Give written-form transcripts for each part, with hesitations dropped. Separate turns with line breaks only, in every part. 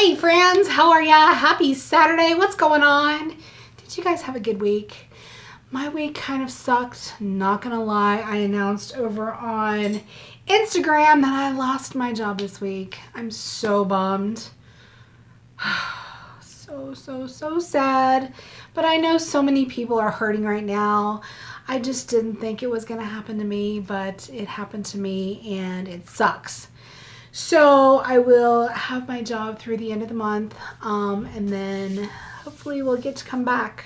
Hey friends, how are ya? Happy Saturday. What's going on? Did you guys have a good week? My week kind of sucked, not gonna lie. I announced over on Instagram that I lost my job this week. I'm so bummed. So sad. But I know so many people are hurting right now. I just didn't think it was gonna happen to me, but it happened to me and it sucks. So I will have my job through the end of the month, and then hopefully we'll get to come back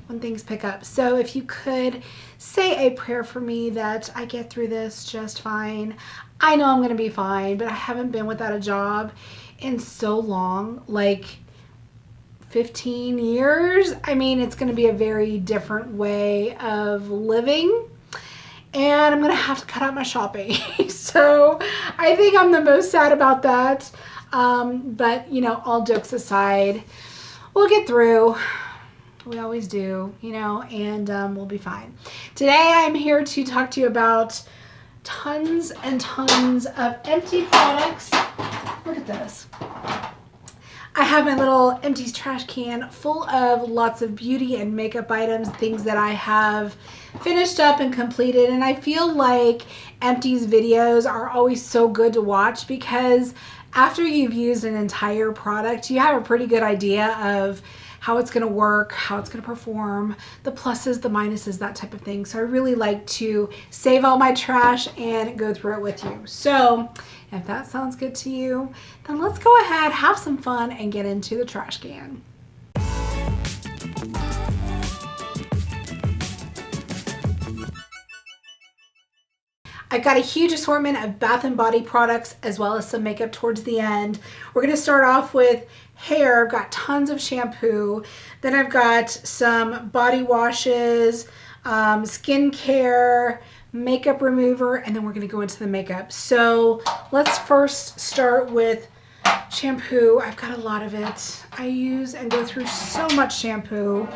when things pick up. So if you could say a prayer for me that I get through this just fine. I know I'm going to be fine, but I haven't been without a job in so long, like 15 years. I mean, it's going to be a very different way of living. And I'm going to have to cut out my shopping. So I think I'm the most sad about that. But, you know, all jokes aside, we'll get through. We always do, you know, and we'll be fine. Today I'm here to talk to you about tons and tons of empty products. Look at this. I have my little Empties trash can full of lots of beauty and makeup items, things that I have finished up and completed. And I feel like Empties videos are always so good to watch because after you've used an entire product, you have a pretty good idea of how it's going to work, how it's going to perform, the pluses, the minuses, that type of thing. So I really like to save all my trash and go through it with you. So if that sounds good to you, then let's go ahead, have some fun, and get into the trash can. I've got a huge assortment of Bath & Body products as well as some makeup towards the end. We're going to start off with hair. I've got tons of shampoo. Then I've got some body washes, skincare, makeup remover, and then we're going to go into the makeup. So let's first start with shampoo. I've got a lot of it. I use and go through so much shampoo.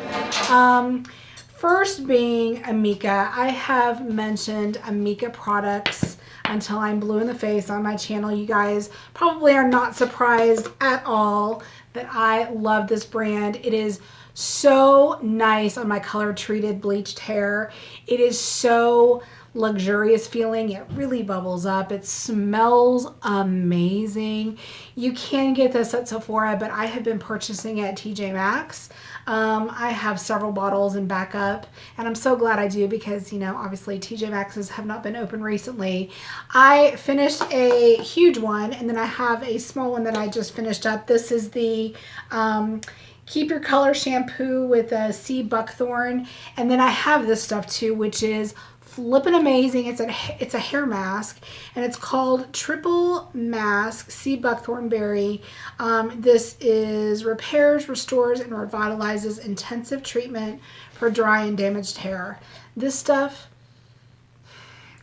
First being Amika. I have mentioned Amika products until I'm blue in the face on my channel. You guys probably are not surprised at all that I love this brand. It is so nice on my color treated bleached hair. It is so luxurious feeling. It really bubbles up. It smells amazing. You can get this at Sephora, but I have been purchasing at TJ Maxx. I have several bottles in backup, and I'm so glad I do because, you know, obviously TJ Maxx's have not been open recently. I finished a huge one, and then I have a small one that I just finished up. This is the Keep Your Color shampoo with a sea buckthorn, and then I have this stuff too, which is flippin' amazing. It's a hair mask, and it's called Triple Mask Sea Buckthorn Berry. This is repairs, restores, and revitalizes intensive treatment for dry and damaged hair. This stuff,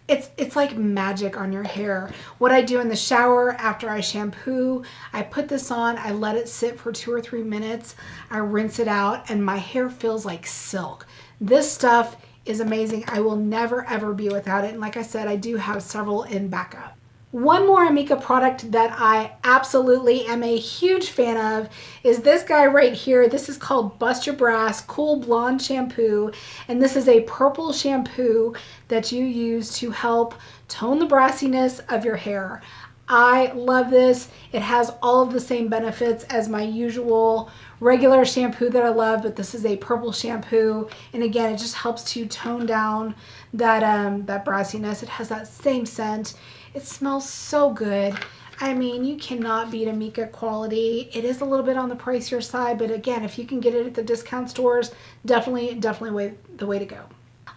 it's like magic on your hair. What I do in the shower after I shampoo, I put this on, I let it sit for 2 or 3 minutes, I rinse it out, and my hair feels like silk. This stuff is amazing. I will never ever be without it. And like I said, I do have several in backup. One more Amika product that I absolutely am a huge fan of is this guy right here. This is called Bust Your Brass Cool Blonde Shampoo. And this is a purple shampoo that you use to help tone the brassiness of your hair. I love this. It has all of the same benefits as my usual regular shampoo that I love, but this is a purple shampoo, and again, it just helps to tone down that brassiness. It has that same scent. It smells so good. I mean, you cannot beat Amika quality. It is a little bit on the pricier side, but again, if you can get it at the discount stores, definitely the way to go.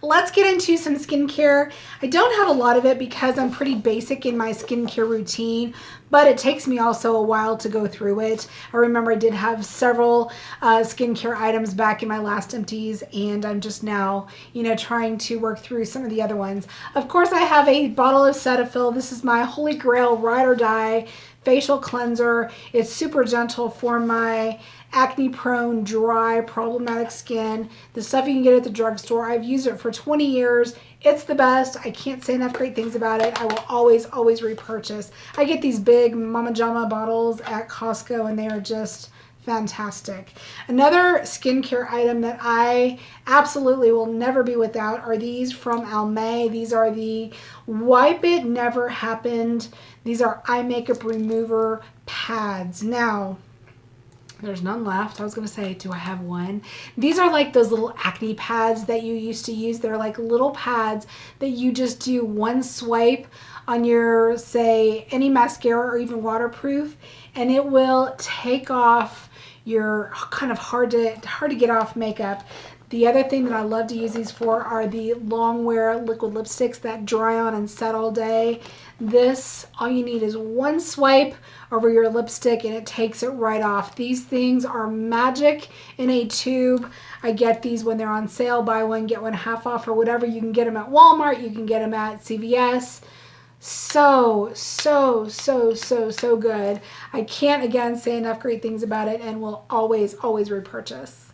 Let's get into some skincare. I don't have a lot of it because I'm pretty basic in my skincare routine, but it takes me also a while to go through it. I remember I did have several skincare items back in my last Empties, and I'm just now, you know, trying to work through some of the other ones. Of course, I have a bottle of Cetaphil. This is my holy grail ride or die facial cleanser. It's super gentle for my acne prone, dry, problematic skin. The stuff you can get at the drugstore. I've used it for 20 years. It's the best. I can't say enough great things about it. I will always, always repurchase. I get these big Mama Jama bottles at Costco and they are just fantastic. Another skincare item that I absolutely will never be without are these from Almay. These are the Wipe It Never Happened. These are eye makeup remover pads. Now, there's none left. I was going to say, do I have one? These are like those little acne pads that you used to use. They're like little pads that you just do one swipe on your, say, any mascara or even waterproof, and it will take off your kind of hard to get off makeup. The other thing that I love to use these for are the long wear liquid lipsticks that dry on and set all day. This, all you need is one swipe over your lipstick and it takes it right off. These things are magic in a tube. I get these when they're on sale, buy one, get one half off or whatever. You can get them at Walmart, you can get them at CVS. So good. I can't again say enough great things about it and will always, always repurchase.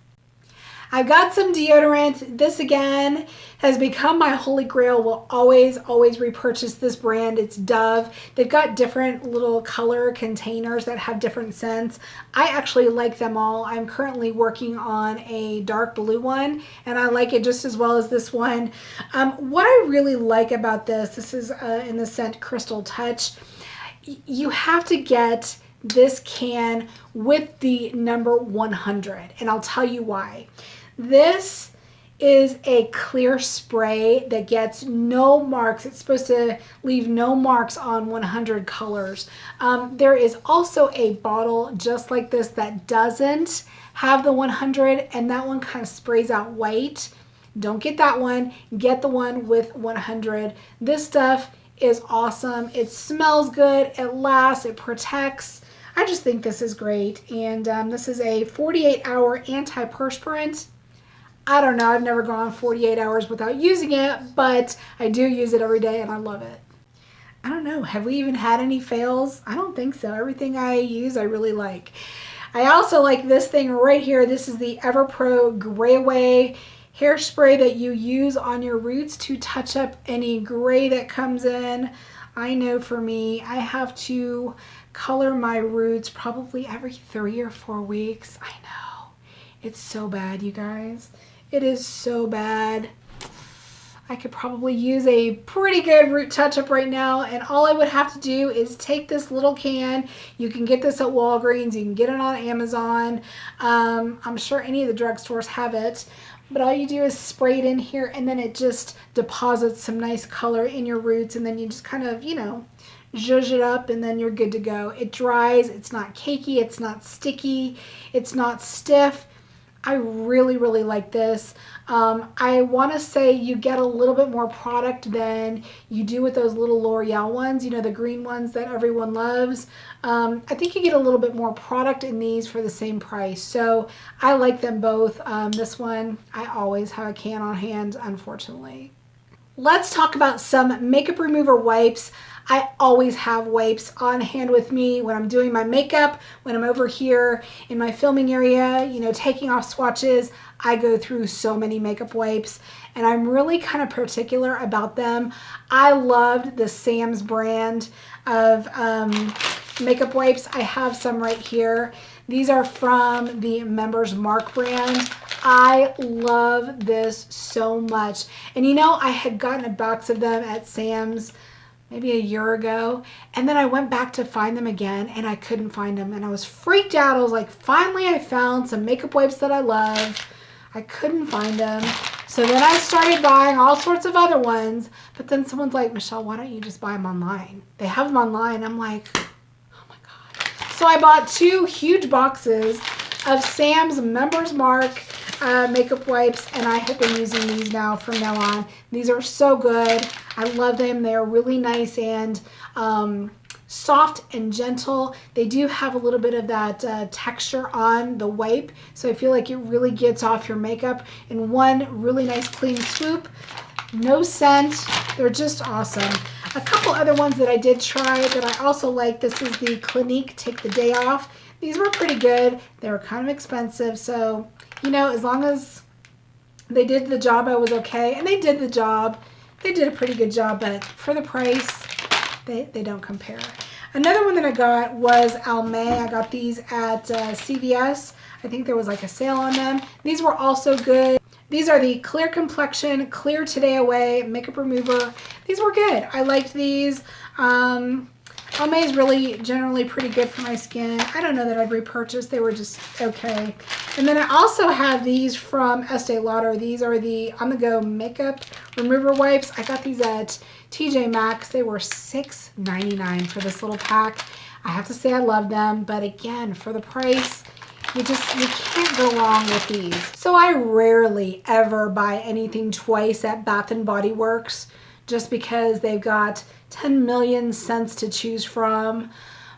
I've got some deodorant. This again has become my holy grail. Will always, always repurchase this brand. It's Dove. They've got different little color containers that have different scents. I actually like them all. I'm currently working on a dark blue one and I like it just as well as this one. What I really like about this is in the scent Crystal Touch. You have to get this can with the number 100 and I'll tell you why. This is a clear spray that gets no marks. It's supposed to leave no marks on 100 colors. There is also a bottle just like this that doesn't have the 100 and that one kind of sprays out white. Don't get that one. Get the one with 100. This stuff is awesome. It smells good. It lasts. It protects. I just think this is great. And this is a 48-hour antiperspirant. I don't know, I've never gone 48 hours without using it, but I do use it every day and I love it. I don't know, have we even had any fails? I don't think so. Everything I use I really like. I also like this thing right here. This is the EverPro Gray Away hairspray that you use on your roots to touch up any gray that comes in. I know for me, I have to color my roots probably every 3 or 4 weeks. I know, it's so bad, you guys. It is so bad. I could probably use a pretty good root touch-up right now, and all I would have to do is take this little can. You can get this at Walgreens. You can get it on Amazon. I'm sure any of the drugstores have it, but all you do is spray it in here, and then it just deposits some nice color in your roots, and then you just kind of, you know, zhuzh it up, and then you're good to go. It dries. It's not cakey. It's not sticky. It's not stiff. I really, really like this. I want to say you get a little bit more product than you do with those little L'Oreal ones, you know, the green ones that everyone loves. I think you get a little bit more product in these for the same price. So I like them both. This one, I always have a can on hand, unfortunately. Let's talk about some makeup remover wipes. I always have wipes on hand with me when I'm doing my makeup, when I'm over here in my filming area, you know, taking off swatches. I go through so many makeup wipes and I'm really kind of particular about them. I loved the Sam's brand of makeup wipes. I have some right here. These are from the Members Mark brand. I love this so much. And you know, I had gotten a box of them at Sam's maybe a year ago, and then I went back to find them again and I couldn't find them and I was freaked out. I was like, finally I found some makeup wipes that I love. I couldn't find them. So then I started buying all sorts of other ones, but then someone's like, Michelle, why don't you just buy them online? They have them online. I'm like, oh my God. So I bought 2 huge boxes of Sam's Members Mark makeup wipes, and I have been using these now from now on. These are so good. I love them. They're really nice and soft and gentle. They do have a little bit of that texture on the wipe, so I feel like it really gets off your makeup in one really nice clean swoop. No scent. They're just awesome. A couple other ones that I did try that I also like. This is the Clinique Take the Day Off. These were pretty good. They were kind of expensive. So, you know, as long as they did the job, I was okay. And they did the job. They did a pretty good job, but for the price, they don't compare. Another one that I got was Almay. I got these at CVS. I think there was like a sale on them. These were also good. These are the Clear Complexion Clear Today Away Makeup Remover. These were good. I liked these. Almay is really generally pretty good for my skin. I don't know that I'd repurchase. They were just okay. And then I also have these from Estee Lauder. These are the On The Go Makeup Remover Wipes. I got these at TJ Maxx. They were $6.99 for this little pack. I have to say I love them, but again, for the price, you can't go wrong with these. So I rarely ever buy anything twice at Bath & Body Works just because they've got 10 million scents to choose from.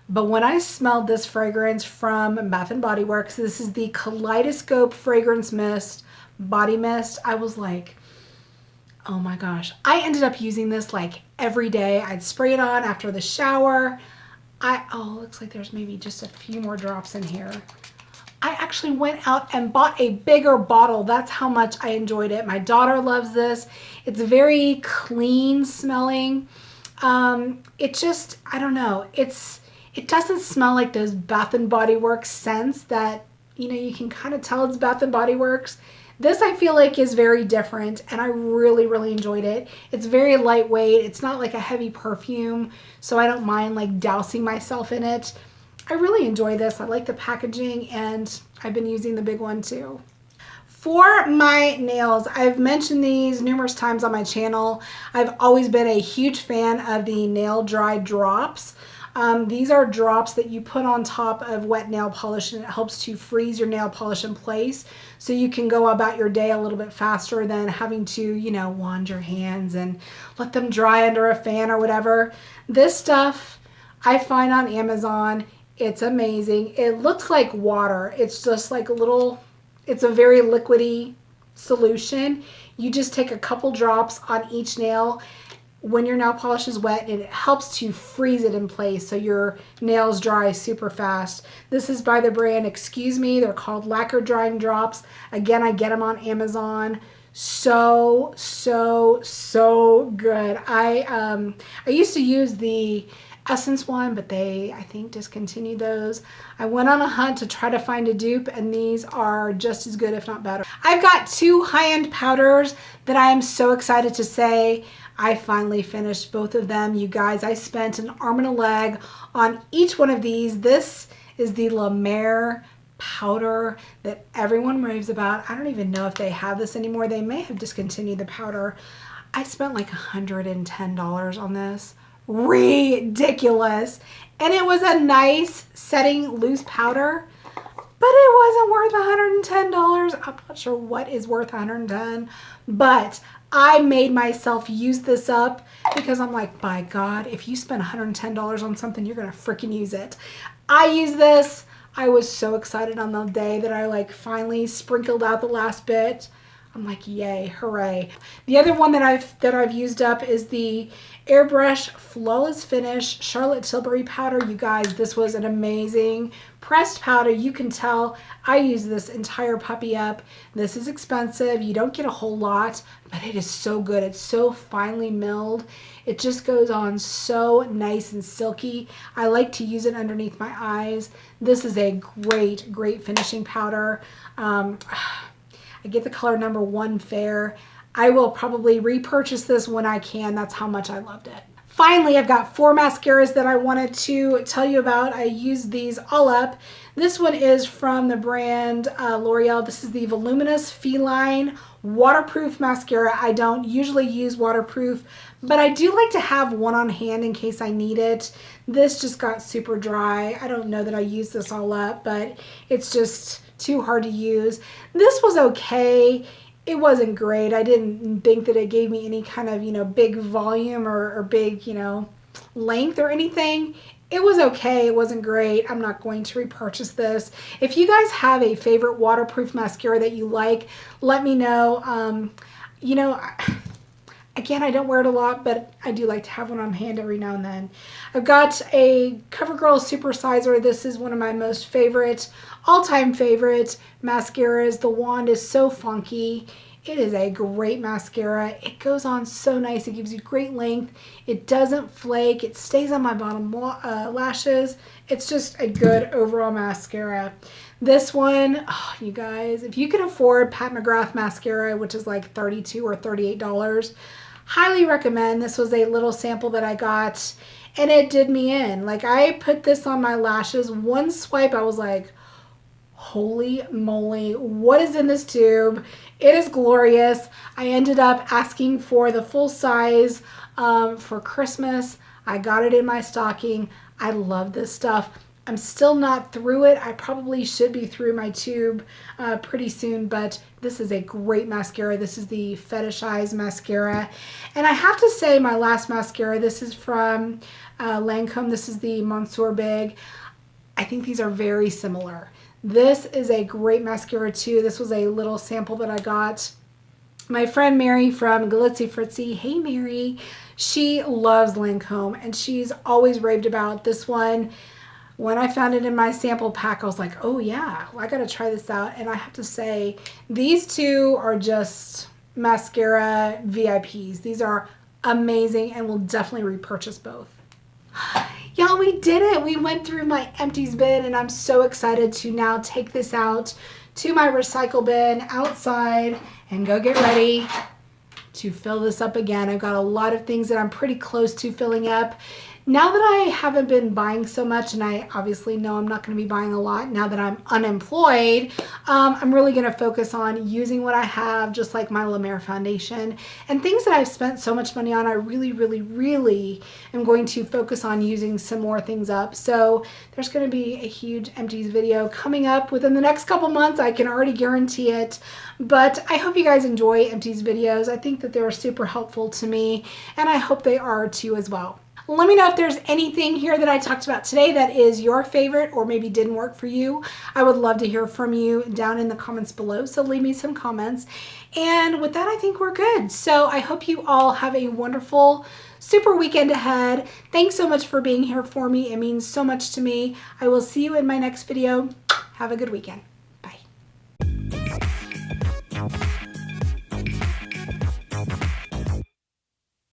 But when I smelled this fragrance from Bath & Body Works, this is the Kaleidoscope Fragrance Mist, Body Mist, I was like, oh my gosh. I ended up using this like every day. I'd spray it on after the shower. Oh, looks like there's maybe just a few more drops in here. I actually went out and bought a bigger bottle. That's how much I enjoyed it. My daughter loves this. It's very clean smelling. It just, I don't know. It doesn't smell like those Bath & Body Works scents that, you know, you can kind of tell it's Bath & Body Works. This I feel like is very different and I really, really enjoyed it. It's very lightweight. It's not like a heavy perfume, so I don't mind like dousing myself in it. I really enjoy this. I like the packaging and I've been using the big one too. For my nails, I've mentioned these numerous times on my channel. I've always been a huge fan of the nail dry drops. These are drops that you put on top of wet nail polish and it helps to freeze your nail polish in place so you can go about your day a little bit faster than having to, you know, wand your hands and let them dry under a fan or whatever. This stuff I find on Amazon. It's amazing. It looks like water. It's just like a little, it's a very liquidy solution. You just take a couple drops on each nail when your nail polish is wet and it helps to freeze it in place so your nails dry super fast. This is by the brand Excuse Me. They're called Lacquer Drying Drops. Again, I get them on Amazon. So good. I used to use the Essence one, but they, I think, discontinued those. I went on a hunt to try to find a dupe, and these are just as good, if not better. I've got two high-end powders that I am so excited to say I finally finished both of them. You guys, I spent an arm and a leg on each one of these. This is the La Mer powder that everyone raves about. I don't even know if they have this anymore. They may have discontinued the powder. I spent like $110 on this. Ridiculous. And it was a nice setting loose powder, but it wasn't worth $110. I'm not sure what is worth $110, but I made myself use this up because I'm like, by God, if you spend $110 on something, you're gonna freaking use it. I use this. I was so excited on the day that I like finally sprinkled out the last bit. I'm like, yay, hooray. The other one that I've used up is the Airbrush Flawless Finish Charlotte Tilbury powder. You guys, this was an amazing pressed powder. You can tell I used this entire puppy up. This is expensive. You don't get a whole lot, but it is so good. It's so finely milled. It just goes on so nice and silky. I like to use it underneath my eyes. This is a great, great finishing powder. I get the color number 1 Fair. I will probably repurchase this when I can. That's how much I loved it. Finally, I've got 4 mascaras that I wanted to tell you about. I used these all up. This one is from the brand Loreal. This is the Voluminous Feline Waterproof Mascara. I don't usually use waterproof, but I do like to have one on hand in case I need it. This just got super dry. I don't know that I used this all up, but it's just too hard to use. This was okay. It wasn't great. I didn't think that it gave me any kind of, you know, big volume or big, you know, length or anything. It was okay. It wasn't great. I'm not going to repurchase this. If you guys have a favorite waterproof mascara that you like, let me know. You know, Again, I don't wear it a lot, but I do like to have one on hand every now and then. I've got a CoverGirl Supersizer. This is one of my most favorite, all-time favorite mascaras. The wand is so funky. It is a great mascara. It goes on so nice. It gives you great length. It doesn't flake. It stays on my bottom lashes. It's just a good overall mascara. This one, oh, you guys, if you can afford Pat McGrath mascara, which is like $32 or $38, highly recommend. This was a little sample that I got, and it did me in. Like, I put this on my lashes. One swipe, I was like, holy moly, what is in this tube? It is glorious. I ended up asking for the full size for Christmas. I got it in my stocking. I love this stuff. I'm still not through it. I probably should be through my tube pretty soon, but this is a great mascara. This is the Fetish Eyes mascara. And I have to say, my last mascara, this is from Lancome. This is the Monsieur Big. I think these are very similar. This is a great mascara too. This was a little sample that I got. My friend Mary from Glitzy Fritzy, hey Mary, she loves Lancome and she's always raved about this one. When I found it in my sample pack, I was like, oh yeah, I gotta try this out. And I have to say, these two are just mascara VIPs. These are amazing and will definitely repurchase both. Y'all, we did it. We went through my empties bin and I'm so excited to now take this out to my recycle bin outside and go get ready to fill this up again. I've got a lot of things that I'm pretty close to filling up. Now that I haven't been buying so much, and I obviously know I'm not going to be buying a lot now that I'm unemployed, I'm really going to focus on using what I have, just like my La Mer foundation. And things that I've spent so much money on, I really am going to focus on using some more things up. So there's going to be a huge empties video coming up within the next couple months. I can already guarantee it. But I hope you guys enjoy empties videos. I think that they're super helpful to me, and I hope they are to you as well. Let me know if there's anything here that I talked about today that is your favorite or maybe didn't work for you. I would love to hear from you down in the comments below, so leave me some comments. And with that, I think we're good. So I hope you all have a wonderful, super weekend ahead. Thanks so much for being here for me. It means so much to me. I will see you in my next video. Have a good weekend.